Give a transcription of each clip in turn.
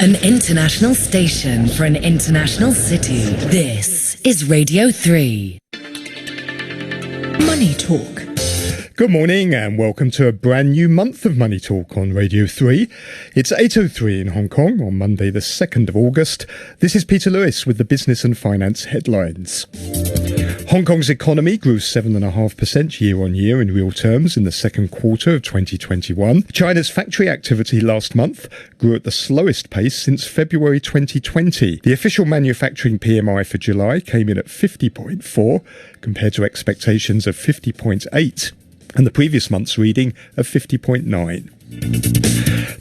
An international station for an international city. This is Radio 3. Money Talk. Good morning and welcome to a brand new month of Money Talk on Radio 3. It's 8:03 in Hong Kong on Monday the 2nd of August. This is Peter Lewis with the business and finance headlines. Hong Kong's economy grew 7.5% year-on-year in real terms in the second quarter of 2021. China's factory activity last month grew at the slowest pace since February 2020. The official manufacturing PMI for July came in at 50.4 compared to expectations of 50.8 and the previous month's reading of 50.9.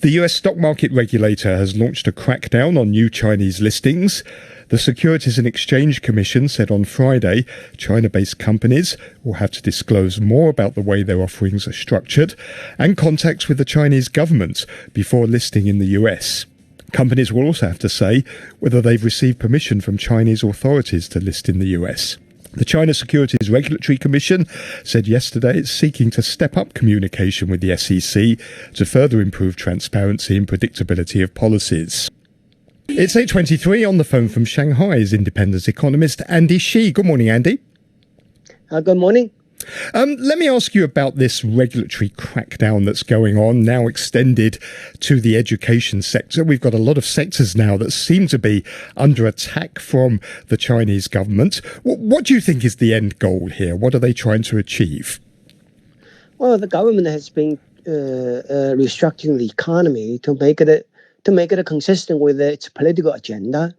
The US stock market regulator has launched a crackdown on new Chinese listings. The Securities and Exchange Commission said on Friday China-based companies will have to disclose more about the way their offerings are structured and contacts with the Chinese government before listing in the US. Companies will also have to say whether they've received permission from Chinese authorities to list in the US. The China Securities Regulatory Commission said yesterday it's seeking to step up communication with the SEC to further improve transparency and predictability of policies. It's 8:23 on the phone from Shanghai's independent economist, Andy Shi. Good morning, Andy. Good morning. Let me ask you about this regulatory crackdown that's going on, now extended to the education sector. We've got a lot of sectors now that seem to be under attack from the Chinese government. What do you think is the end goal here? What are they trying to achieve? Well, the government has been restructuring the economy to make it consistent with its political agenda.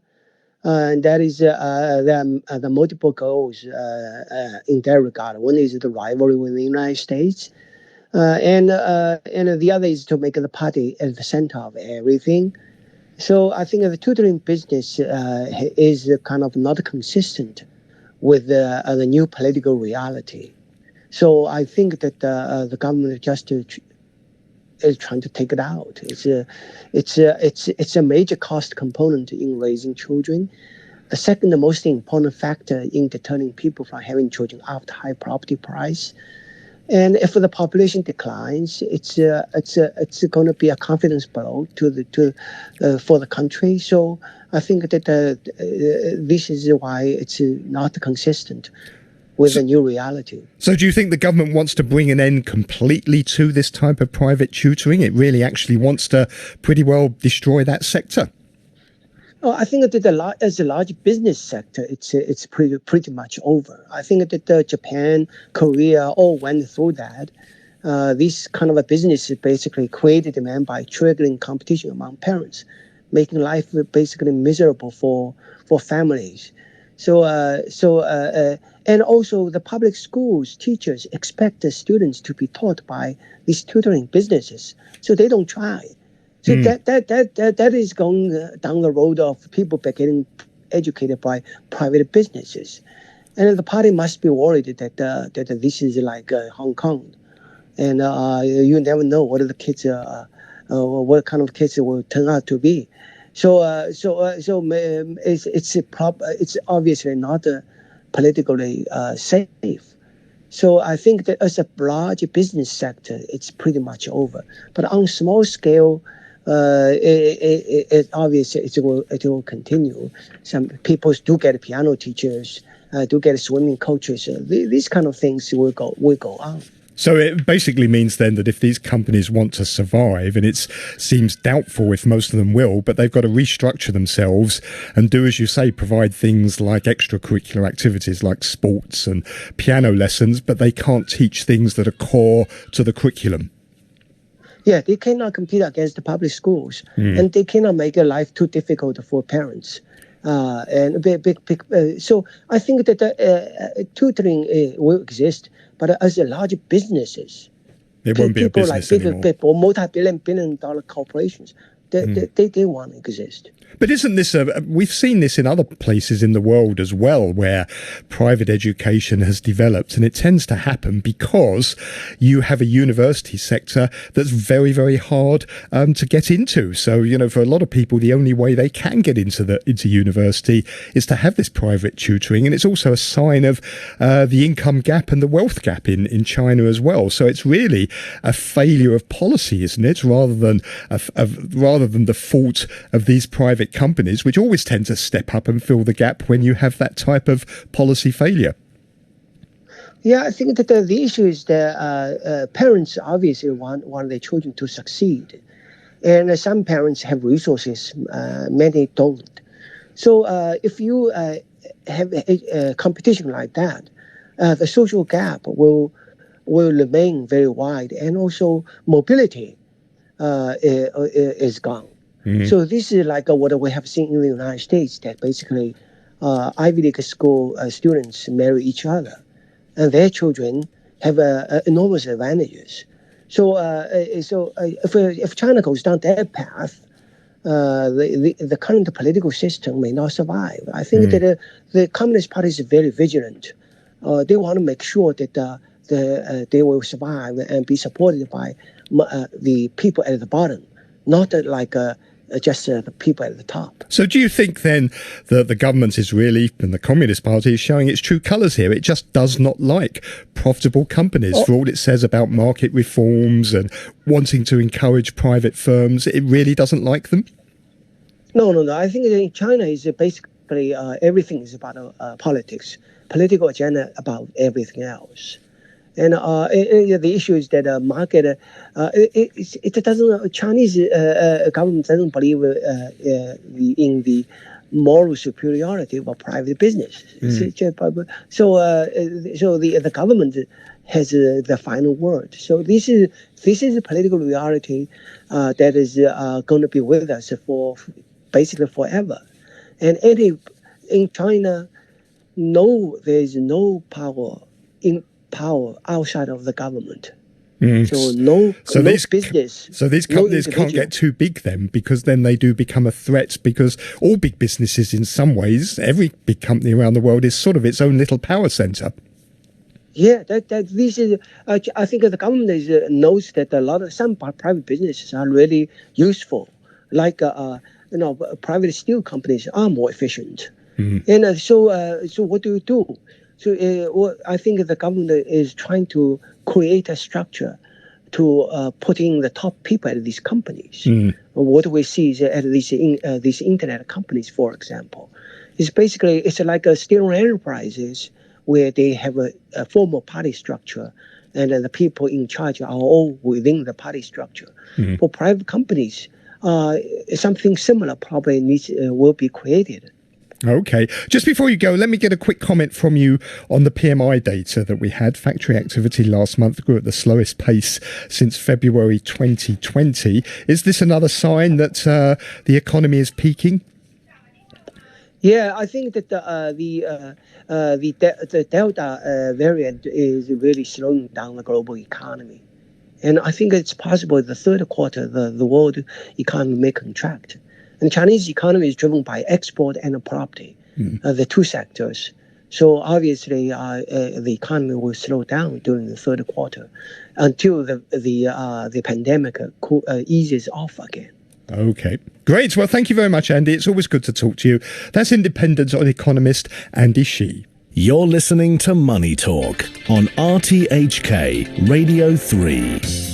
And that is the multiple goals in that regard. One is the rivalry with the United States, and the other is to make the party at the center of everything. So I think the tutoring business is kind of not consistent with the new political reality. So I think that the government just is trying to take it out. It's a major cost component in raising children. The second most important factor in deterring people from having children after high property price. And if the population declines, it's going to be a confidence blow for the country. So I think that this is why it's not consistent with the new reality. So do you think the government wants to bring an end completely to this type of private tutoring? It really actually wants to pretty well destroy that sector? Oh, I think that as a large business sector, it's pretty much over. I think that Japan, Korea all went through that. This kind of a business basically created demand by triggering competition among parents, making life basically miserable for families. And also the public schools teachers expect the students to be taught by these tutoring businesses, so they don't try. So that is going down the road of people getting educated by private businesses, and the party must be worried that this is like Hong Kong, and you never know what the kids what kind of kids will turn out to be. So it's obviously not politically safe. So I think that as a large business sector, it's pretty much over. But on small scale, it obviously it will continue. Some people do get piano teachers, do get swimming coaches. These kind of things will go on. So it basically means then that if these companies want to survive, and it seems doubtful if most of them will, but they've got to restructure themselves and do, as you say, provide things like extracurricular activities like sports and piano lessons, but they can't teach things that are core to the curriculum. Yeah, they cannot compete against the public schools, and they cannot make their life too difficult for parents. So I think that tutoring will exist, but as a large businesses, it won't be a business like anymore. People, multi-billion-dollar corporations, they won't exist. But isn't this we've seen this in other places in the world as well, where private education has developed, and it tends to happen because you have a university sector that's very, very hard to get into. So, for a lot of people, the only way they can get into university is to have this private tutoring. And it's also a sign of the income gap and the wealth gap in China as well. So it's really a failure of policy, isn't it, rather than the fault of these private companies, which always tend to step up and fill the gap when you have that type of policy failure. Yeah, I think that the issue is that parents obviously want their children to succeed. And some parents have resources, many don't. So if you have a competition like that, the social gap will remain very wide, and also mobility is gone. Mm-hmm. So this is like what we have seen in the United States, that basically Ivy League school students marry each other, and their children have enormous advantages. So if China goes down that path, the current political system may not survive. I think that the Communist Party is very vigilant. They want to make sure that they will survive and be supported by the people at the bottom, not just the people at the top. So do you think then that the government is really, and the Communist Party is showing its true colours here? It just does not like profitable companies for all it says about market reforms and wanting to encourage private firms. It really doesn't like them? No. I think in China is basically everything is about politics, political agenda about everything else. And the issue is that market, it doesn't. Chinese government doesn't believe in the moral superiority of private business. So the government has the final word. So this is a political reality that is going to be with us for basically forever. And in China, there is no power outside of the government. So no business. So these companies can't get too big then, because then they do become a threat, because all big businesses in some ways, every big company around the world is sort of its own little power center. Yeah, this is. I think the government knows that some private businesses are really useful, like private steel companies are more efficient, and so what do you do? So I think the government is trying to create a structure to put in the top people at these companies. What we see is at these internet companies, for example, it's like a state-owned enterprises where they have a formal party structure, and the people in charge are all within the party structure. For private companies, something similar probably will be created. Okay. Just before you go, let me get a quick comment from you on the PMI data that we had. Factory activity last month grew at the slowest pace since February 2020. Is this another sign that the economy is peaking? Yeah, I think that the Delta variant is really slowing down the global economy. And I think it's possible the third quarter, the world economy may contract. And the Chinese economy is driven by export and property, the two sectors. So obviously, the economy will slow down during the third quarter until the pandemic eases off again. Okay, great. Well, thank you very much, Andy. It's always good to talk to you. That's independent economist Andy Shi. You're listening to Money Talk on RTHK Radio 3.